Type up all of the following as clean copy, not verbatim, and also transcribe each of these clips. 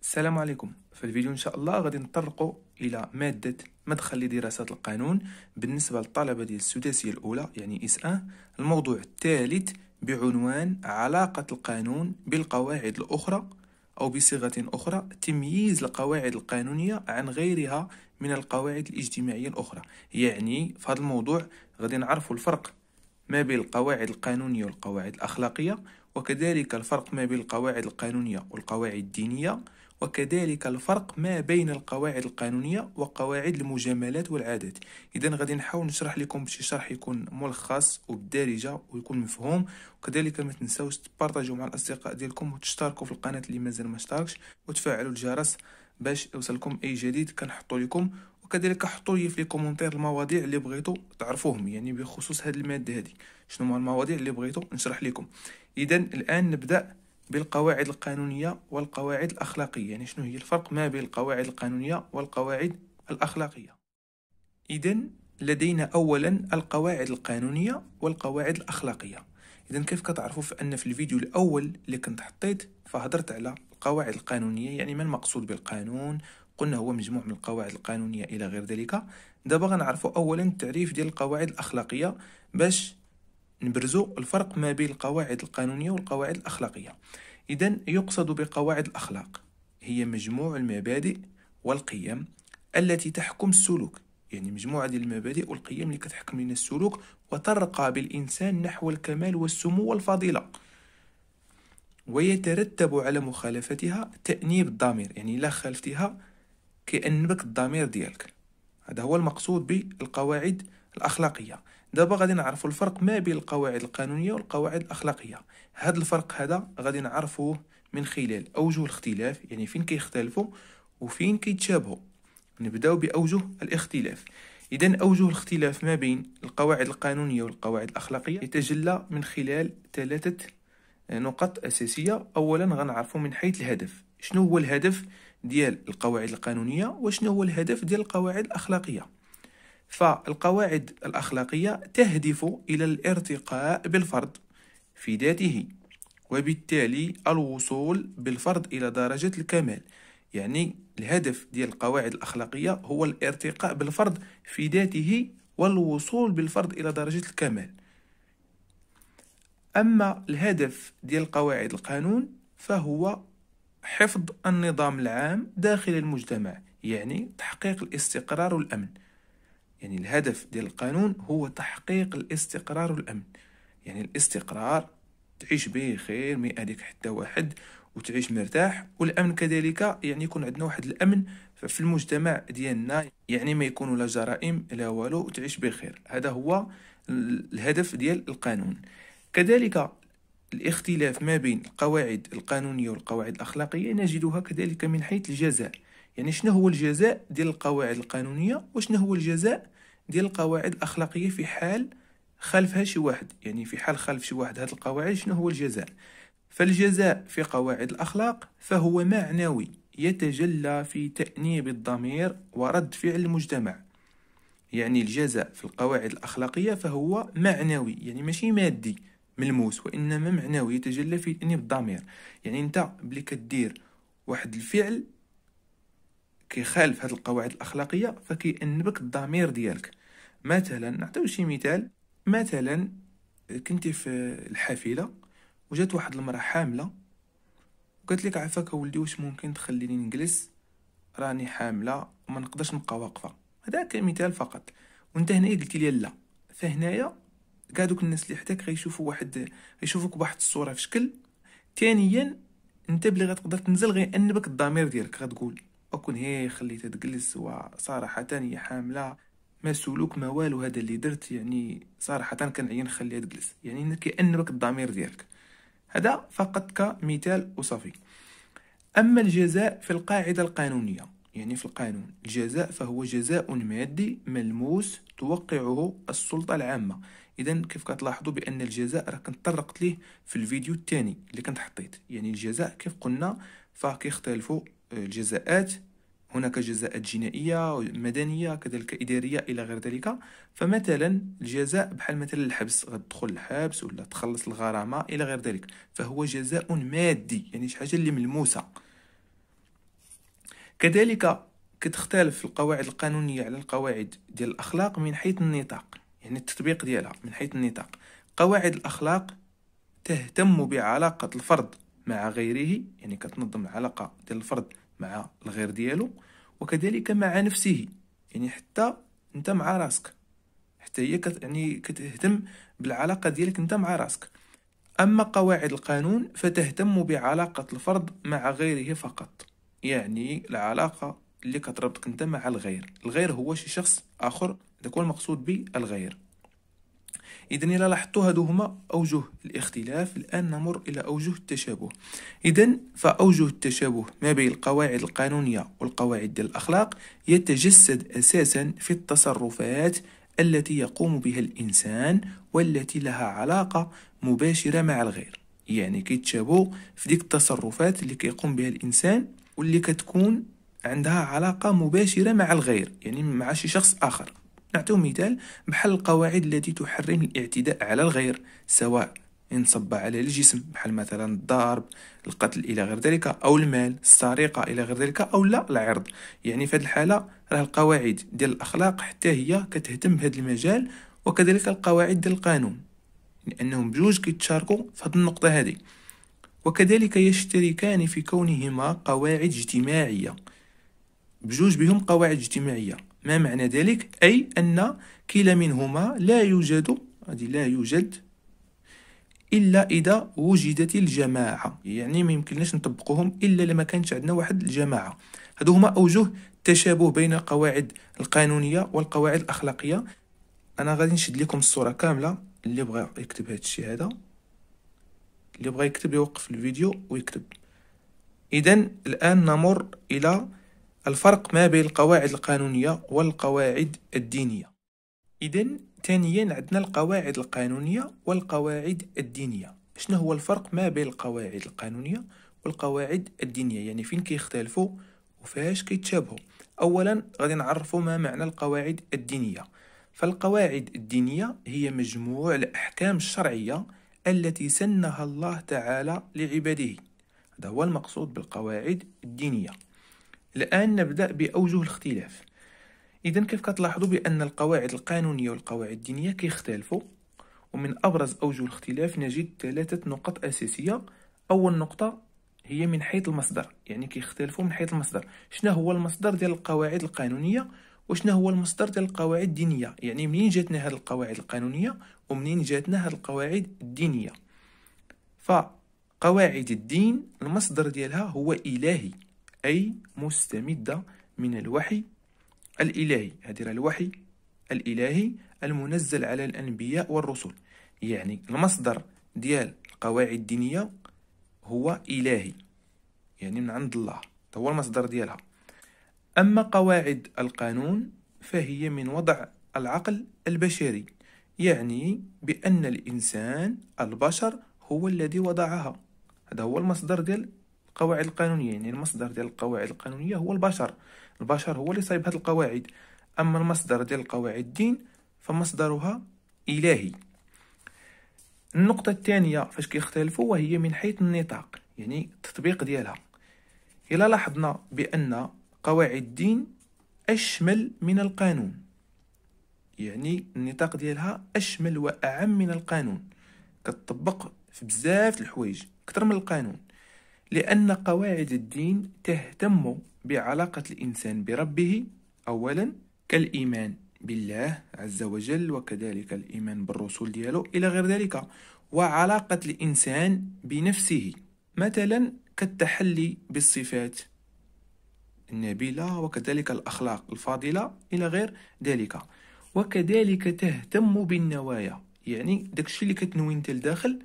السلام عليكم. في الفيديو إن شاء الله غادي نطرقوا إلى مادة مدخل لدراسات القانون بالنسبة للطلبة ديال السداسية الأولى يعني إس 1. الموضوع الثالث بعنوان علاقة القانون بالقواعد الأخرى، أو بصيغة أخرى تمييز القواعد القانونية عن غيرها من القواعد الاجتماعية الأخرى. يعني في هذا الموضوع غادي نعرفوا الفرق ما بين القواعد القانونية والقواعد الأخلاقية، وكذلك الفرق ما بين القواعد القانونية والقواعد الدينية، وكذلك الفرق ما بين القواعد القانونية وقواعد المجاملات والعادات. إذن غادي نحاول نشرح لكم بشي شرح يكون ملخص وبالدارجة ويكون مفهوم، وكذلك ما تنساوش تبارطاجوا مع الأصدقاء ديالكم وتشتركوا في القناة اللي مازال ما اشتركش، وتفعلوا الجرس باش يوصلكم أي جديد كنحطوا لكم. وكذلك حطوا لي في كومونتير المواضيع اللي بغيتوا تعرفوهم، يعني بخصوص هذه المادة هذه شنو هما المواضيع اللي بغيتوا نشرح لكم. إذن الآن نبدأ بالقواعد القانونية والقواعد الأخلاقية. يعني شنو هي الفرق ما بين القواعد القانونية والقواعد الأخلاقية؟ إذن لدينا أولا القواعد القانونية والقواعد الأخلاقية. إذن كيف كتعرفوا فأن في الفيديو الأول اللي كنت حطيت فهدرت على القواعد القانونية، يعني ما المقصود بالقانون، قلنا هو مجموع من القواعد القانونية إلى غير ذلك. دابا غنعرفوا أولا التعريف ديال القواعد الأخلاقية باش نبرزو الفرق ما بين القواعد القانونية والقواعد الأخلاقية. إذن يقصد بقواعد الأخلاق هي مجموع المبادئ والقيم التي تحكم السلوك، يعني مجموعة ديال المبادئ والقيم اللي كتحكم لنا السلوك وترقى بالإنسان نحو الكمال والسمو والفضيلة، ويترتب على مخالفتها تأنيب الضمير، يعني لا خالفتها كأنبك الضمير ديالك. هذا هو المقصود بالقواعد الأخلاقية. دابا غادي نعرفوا الفرق ما بين القواعد القانونية والقواعد الأخلاقية. هذا الفرق هذا غادي نعرفوه من خلال أوجه الاختلاف، يعني فين كيختلفوا وفين كيتشابهوا. نبداو بأوجه الاختلاف. إذن أوجه الاختلاف ما بين القواعد القانونية والقواعد الأخلاقية يتجلى من خلال 3 نقط أساسية. أولا غنعرفوا من حيث الهدف، شنو هو الهدف ديال القواعد القانونية وشنو هو الهدف ديال القواعد الأخلاقية. فالقواعد الأخلاقية تهدف إلى الارتقاء بالفرد في ذاته، وبالتالي الوصول بالفرد إلى درجة الكمال. يعني الهدف ديال القواعد الأخلاقية هو الارتقاء بالفرد في ذاته والوصول بالفرد إلى درجة الكمال. أما الهدف ديال قواعد القانون فهو حفظ النظام العام داخل المجتمع، يعني تحقيق الاستقرار والأمن. يعني الهدف ديال القانون هو تحقيق الاستقرار والأمن، يعني الاستقرار تعيش بخير ما يأذيك حتى واحد وتعيش مرتاح، والأمن كذلك يعني يكون عندنا واحد الأمن في المجتمع ديالنا، يعني ما يكون لا جرائم لا والو وتعيش بخير. هذا هو الهدف ديال القانون. كذلك الاختلاف ما بين القواعد القانونية والقواعد الأخلاقية نجدها كذلك من حيث الجزاء. يعني شنو هو الجزاء ديال القواعد القانونية وشنو هو الجزاء ديال القواعد الأخلاقية في حال خالفها شي واحد. يعني في حال خالف شي واحد هذه القواعد شنو هو الجزاء؟ فالجزاء في قواعد الأخلاق فهو معنوي يتجلى في تأنيب الضمير ورد فعل المجتمع. يعني الجزاء في القواعد الأخلاقية فهو معنوي، يعني ماشي مادي ملموس، وإنما معنوي يتجلى في تأنيب الضمير. يعني انت بلي كدير واحد الفعل كيخالف هذه القواعد الأخلاقية فكيأنبك الضمير ديالك. مثلا نعطيو شي مثال. مثلا كنتي في الحافلة وجات واحد المرأة حاملة وقالت لك عافاك ولدي واش ممكن تخليني نجلس، راني حاملة وما نقدرش نبقى واقفة. هذا كمثال فقط، وانت هنايا قلتي لي لا. فهنايا كاع دوك الناس اللي حداك غيشوفوك بواحد الصورة في شكل. ثانيا انت بلي غتقدر تنزل غيأنبك الضمير ديالك، غتقول اكون هي خليتها تجلس وصراحة هي حاملة، ما سلوك ما والو هذا اللي درت، يعني صراحة كنعيا نخليها تجلس، يعني كأنبك الضمير ديالك. هذا فقط كمثال وصافي. أما الجزاء في القاعدة القانونية، يعني في القانون الجزاء فهو جزاء مادي ملموس توقعه السلطة العامة. إذن كيف كتلاحظوا بأن الجزاء راه كنت طرقت ليه في الفيديو الثاني اللي كنت حطيت. يعني الجزاء كيف قلنا فكيختلفوا الجزاءات، هناك جزاءات جنائية مدنية كذلك إدارية إلى غير ذلك. فمثلا الجزاء بحال مثلا الحبس، غتدخل الحبس ولا تخلص الغرامة إلى غير ذلك، فهو جزاء مادي، يعني شي حاجة اللي ملموسة. كذلك كتختلف القواعد القانونية على القواعد ديال الأخلاق من حيث النطاق، يعني التطبيق ديالها من حيث النطاق. قواعد الأخلاق تهتم بعلاقة الفرد مع غيره، يعني كتنظم العلاقة ديال الفرد مع الغير ديالو، وكذلك مع نفسه، يعني حتى انت مع راسك، حتى هي يعني كتهتم بالعلاقة ديالك انت مع راسك. أما قواعد القانون فتهتم بعلاقة الفرد مع غيره فقط، يعني العلاقة اللي كتربطك انت مع الغير. الغير هو شي شخص آخر، هذاك هو المقصود بالغير. إذن إلا لاحظتوا هادو هما أوجه الاختلاف. الآن نمر إلى أوجه التشابه. إذن فأوجه التشابه ما بين القواعد القانونية والقواعد ديال الأخلاق يتجسد أساسا في التصرفات التي يقوم بها الإنسان والتي لها علاقة مباشرة مع الغير. يعني كيتشابهوا في ديك التصرفات اللي كيقوم بها الإنسان واللي كتكون عندها علاقة مباشرة مع الغير، يعني مع شي شخص آخر. نعطيو مثال بحال القواعد التي تحرم الاعتداء على الغير، سواء انصب على الجسم بحال مثلا الضرب، القتل إلى غير ذلك، أو المال، السرقة إلى غير ذلك، أو لا العرض. يعني في هذه الحالة راه القواعد ديال الأخلاق حتى هي كتهتم بهذا المجال، وكذلك القواعد ديال القانون، لأنهم بجوج كيتشاركوا في هذه النقطة هذه. وكذلك يشتركان في كونهما قواعد اجتماعية، بجوج بهم قواعد اجتماعية. ما معنى ذلك؟ أي أن كلا منهما لا يوجد إلا إذا وجدت الجماعة، يعني ما يمكنناش نطبقوهم إلا لما كانت عندنا واحد الجماعة. هادو هما أوجه التشابه بين القواعد القانونية والقواعد الأخلاقية. أنا غادي نشد لكم الصورة كاملة، اللي بغى يكتب هاد الشيء هذا، اللي بغى يكتب يوقف الفيديو ويكتب. إذن الآن نمر إلى الفرق ما بين القواعد القانونية والقواعد الدينية. إذن ثانيا عندنا القواعد القانونية والقواعد الدينية. شنو هو الفرق ما بين القواعد القانونية والقواعد الدينية؟ يعني فين كيختلفوا وفاش كيتشابهوا؟ أولا غادي نعرفوا ما معنى القواعد الدينية. فالقواعد الدينية هي مجموع الأحكام الشرعية التي سنها الله تعالى لعباده. هذا هو المقصود بالقواعد الدينية. الآن نبدأ بأوجه الاختلاف. إذن كيف كتلاحظوا بأن القواعد القانونية والقواعد الدينية كيختلفوا؟ ومن أبرز أوجه الاختلاف نجد 3 نقط أساسية. أول نقطة هي من حيث المصدر، يعني كيختلفوا من حيث المصدر. شنو هو المصدر ديال القواعد القانونية وشنو هو المصدر ديال القواعد الدينية؟ يعني منين جاتنا هذه القواعد القانونية ومنين جاتنا هذه القواعد الدينية؟ فقواعد الدين المصدر ديالها هو إلهي، أي مستمدة من الوحي الإلهي. هذه راه الوحي الإلهي المنزل على الأنبياء والرسل. يعني المصدر ديال القواعد الدينية هو إلهي، يعني من عند الله، هو المصدر ديالها. أما قواعد القانون فهي من وضع العقل البشري، يعني بأن الإنسان البشر هو الذي وضعها. هذا هو المصدر ديال القواعد القانونية، يعني المصدر ديال القواعد القانونية هو البشر هو اللي صايب هذه القواعد. أما المصدر ديال القواعد الدين فمصدرها إلهي. النقطة الثانية فاش كيختلفوا وهي من حيث النطاق، يعني التطبيق ديالها. إلا لاحظنا بأن قواعد الدين أشمل من القانون، يعني النطاق ديالها أشمل وأعم من القانون، كتطبق في بزاف الحوايج أكثر من القانون. لأن قواعد الدين تهتم بعلاقة الإنسان بربه أولا، كالإيمان بالله عز وجل وكذلك الإيمان بالرسول ديالو إلى غير ذلك، وعلاقة الإنسان بنفسه، مثلا كالتحلي بالصفات النبيلة وكذلك الأخلاق الفاضلة إلى غير ذلك. وكذلك تهتم بالنوايا، يعني داكشي اللي كتنوي انت لداخل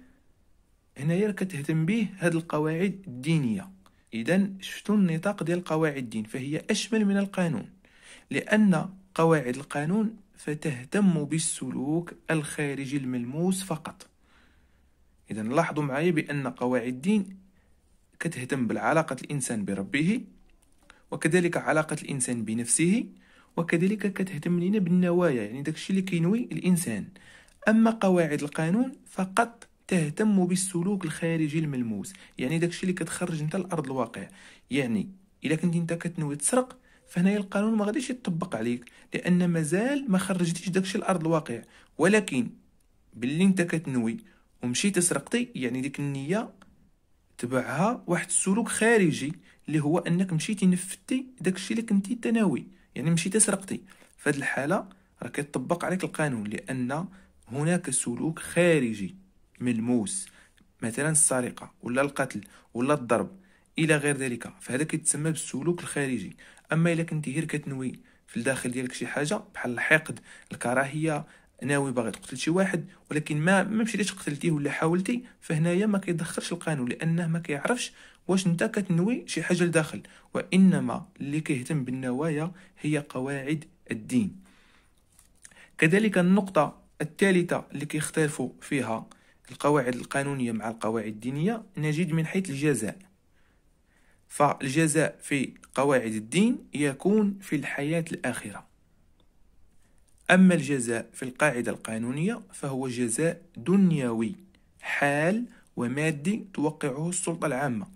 هنايا كتهتم به هاد القواعد الدينية. إذن شفتوا النطاق ديال قواعد الدين فهي أشمل من القانون، لأن قواعد القانون فتهتم بالسلوك الخارجي الملموس فقط. إذن لاحظوا معايا بأن قواعد الدين كتهتم بالعلاقة الإنسان بربه وكذلك علاقة الإنسان بنفسه، وكذلك كتهتم لنا بالنوايا، يعني داكشي اللي كينوي الإنسان. أما قواعد القانون فقط تهتم بالسلوك الخارجي الملموس، يعني داكشي اللي كتخرج انت لأرض الواقع. يعني الا كنتي انت كتنوي تسرق، فهنايا القانون ما غاديش يطبق عليك، لان مازال ما خرجتيش داكشي لارض الواقع. ولكن باللي انت كتنوي ومشيتي سرقتي، يعني ديك النية تبعها واحد السلوك خارجي، اللي هو انك مشيتي نفذتي داكشي اللي كنتي تناوي، يعني مشيتي سرقتي. في هذه الحالة راه كيطبق عليك القانون، لان هناك سلوك خارجي ملموس، مثلا السرقة ولا القتل ولا الضرب الى غير ذلك، فهذا كيتسمى بالسلوك الخارجي. اما الا كنتي غير كتنوي في الداخل ديالك شي حاجه بحال الحقد، الكراهيه، ناوي باغي تقتل شي واحد ولكن ما مشيتيش قتلتيه ولا حاولتي، فهنايا ما كيدخلش القانون، لانه ما كيعرفش واش انت كتنوي شي حاجه لداخل. وانما اللي كيهتم بالنوايا هي قواعد الدين. كذلك النقطه الثالثه اللي كيختلفوا فيها القواعد القانونيه مع القواعد الدينيه نجد من حيث الجزاء. فالجزاء في قواعد الدين يكون في الحياة الآخرة، أما الجزاء في القاعدة القانونية فهو جزاء دنيوي حال ومادي توقعه السلطة العامة.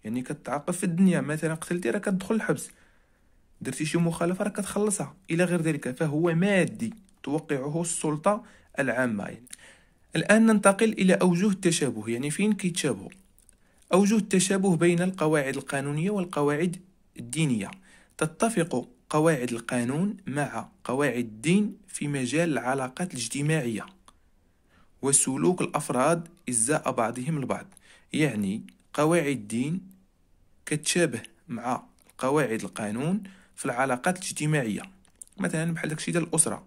يعني كتعاقب في الدنيا، مثلا قتلتي راه كتدخل الحبس، درتي شي مخالفة راه كتخلصها إلى غير ذلك، فهو مادي توقعه السلطة العامة. يعني الآن ننتقل إلى أوجه التشابه، يعني فين كيتشابهوا. أوجه التشابه بين القواعد القانونية والقواعد الدينية: تتفق قواعد القانون مع قواعد الدين في مجال العلاقات الاجتماعية وسلوك الأفراد إزاء بعضهم البعض. يعني قواعد الدين كتشابه مع قواعد القانون في العلاقات الاجتماعية، مثلا بحال داكشي ديال الأسرة،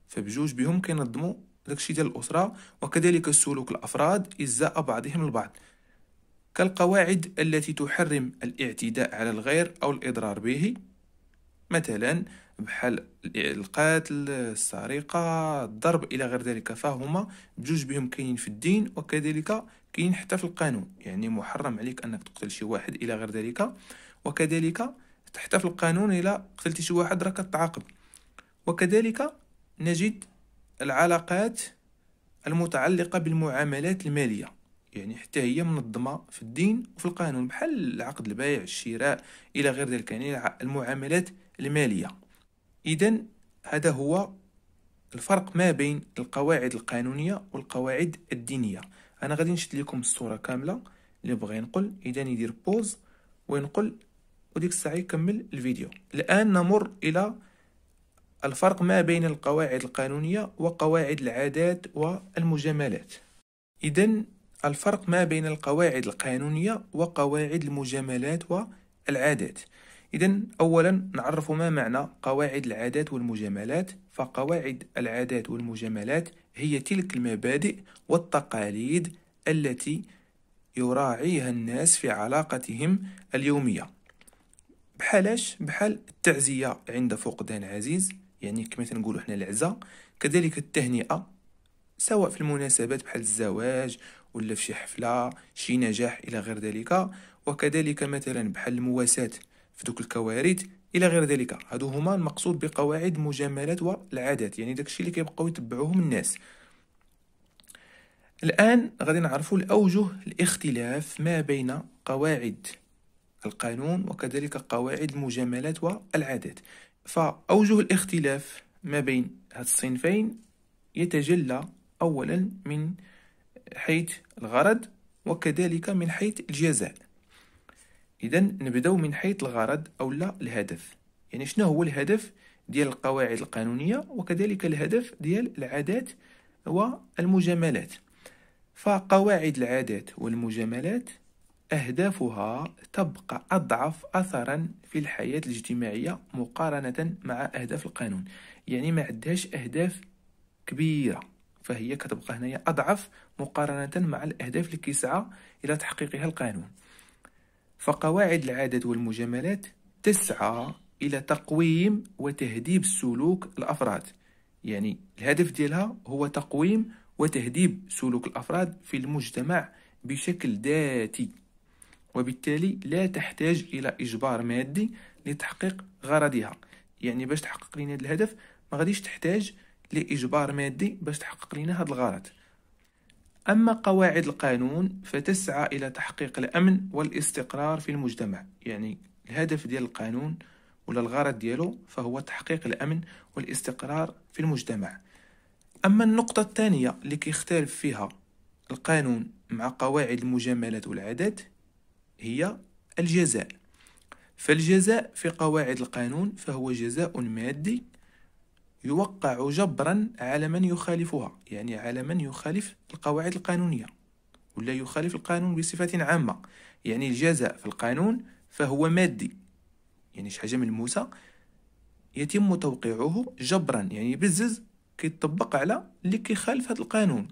فبجوج بهم كينظموا داكشي ديال الأسرة، وكذلك سلوك الأفراد إزاء بعضهم البعض، كالقواعد التي تحرم الاعتداء على الغير أو الإضرار به، مثلا بحال القتل، السرقة، الضرب إلى غير ذلك، فهما بجوج بهم كاينين في الدين وكذلك كاين حتى في القانون. يعني محرم عليك أنك تقتل شي واحد إلى غير ذلك، وكذلك حتى في القانون إلا قتلت شي واحد راك تعاقب. وكذلك نجد العلاقات المتعلقة بالمعاملات المالية، يعني حتى هي منظمة في الدين وفي القانون، بحال عقد البيع، الشراء إلى غير ذلك، يعني المعاملات المالية. إذن هذا هو الفرق ما بين القواعد القانونية والقواعد الدينية. أنا غادي نشد لكم الصورة كاملة، اللي بغى ينقل إذن يدير بوز وينقل، وديك الساعة يكمل الفيديو. الآن نمر إلى الفرق ما بين القواعد القانونية وقواعد العادات والمجاملات. إذن الفرق ما بين القواعد القانونية وقواعد المجاملات والعادات. إذن أولا نعرف ما معنى قواعد العادات والمجاملات. فقواعد العادات والمجاملات هي تلك المبادئ والتقاليد التي يراعيها الناس في علاقتهم اليومية. بحال التعزية عند فقدان عزيز، يعني كما تنقولوا حنا العزاء، كذلك التهنئة سواء في المناسبات بحال الزواج ولا في شي حفلة، شي نجاح إلى غير ذلك، وكذلك مثلا بحال المواساة في دوك الكوارث إلى غير ذلك. هادو هما المقصود بقواعد المجاملات والعادات، يعني داكشي اللي كيبقاو يتبعوهم الناس. الآن غادي نعرفوا الأوجه الاختلاف ما بين قواعد القانون وكذلك قواعد المجاملات والعادات. فأوجه الاختلاف ما بين هاد الصنفين يتجلى أولا من حيث الغرض وكذلك من حيث الجزاء. إذن نبدأ من حيث الغرض أو لا الهدف. يعني شنو هو الهدف ديال القواعد القانونية وكذلك الهدف ديال العادات والمجاملات. فقواعد العادات والمجاملات أهدافها تبقى أضعف أثرا في الحياة الاجتماعية مقارنة مع أهداف القانون، يعني ما عندهاش أهداف كبيرة، فهي كتبقى هنايا أضعف مقارنة مع الأهداف اللي كيسعى إلى تحقيقها القانون. فقواعد العادات والمجاملات تسعى إلى تقويم وتهذيب سلوك الأفراد، يعني الهدف ديالها هو تقويم وتهذيب سلوك الأفراد في المجتمع بشكل ذاتي، وبالتالي لا تحتاج إلى إجبار مادي لتحقيق غرضها. يعني باش تحقق لنا هذا الهدف ما غاديش تحتاج لإجبار مادي باش تحقق لنا هذا الغرض. أما قواعد القانون فتسعى إلى تحقيق الأمن والاستقرار في المجتمع، يعني الهدف ديال القانون ولا الغرض ديالو فهو تحقيق الأمن والاستقرار في المجتمع. أما النقطة الثانية اللي كيختلف فيها القانون مع قواعد المجاملات والعادات هي الجزاء. فالجزاء في قواعد القانون فهو جزاء مادي يوقع جبرا على من يخالفها، يعني على من يخالف القواعد القانونية ولا يخالف القانون بصفة عامة. يعني الجزاء في القانون فهو مادي، يعني شي حاجة ملموسة يتم توقيعه جبرا، يعني بزز كيطبق على اللي كيخالف هذا القانون.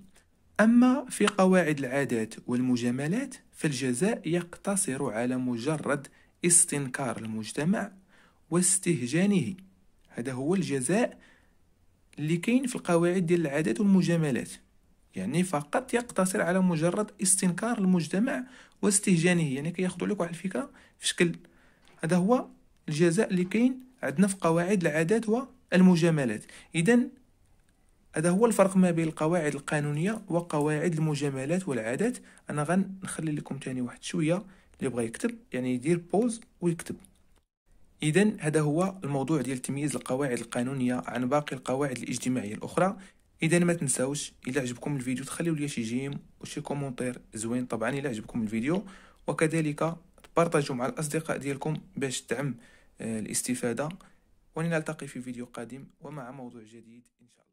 أما في قواعد العادات والمجاملات فالجزاء يقتصر على مجرد استنكار المجتمع واستهجانه. هذا هو الجزاء اللي كاين في القواعد ديال العادات والمجاملات، يعني فقط يقتصر على مجرد استنكار المجتمع واستهجانه، يعني كياخذوا لك واحد الفكرة في شكل. هذا هو الجزاء اللي كاين عندنا في قواعد العادات والمجاملات. إذن هذا هو الفرق ما بين القواعد القانونية وقواعد المجاملات والعادات. أنا غنخلي لكم تاني واحد شوية اللي بغى يكتب يعني يدير بوز ويكتب. إذن هذا هو الموضوع ديال تمييز القواعد القانونية عن باقي القواعد الاجتماعية الأخرى. إذن ما تنساوش إذا عجبكم الفيديو تخليو لي شي جيم وشي كومنتير زوين طبعا إذا عجبكم الفيديو، وكذلك تبارطاجوا مع الأصدقاء ديالكم باش تدعم الاستفادة. ولنلتقي في فيديو قادم ومع موضوع جديد إن شاء الله.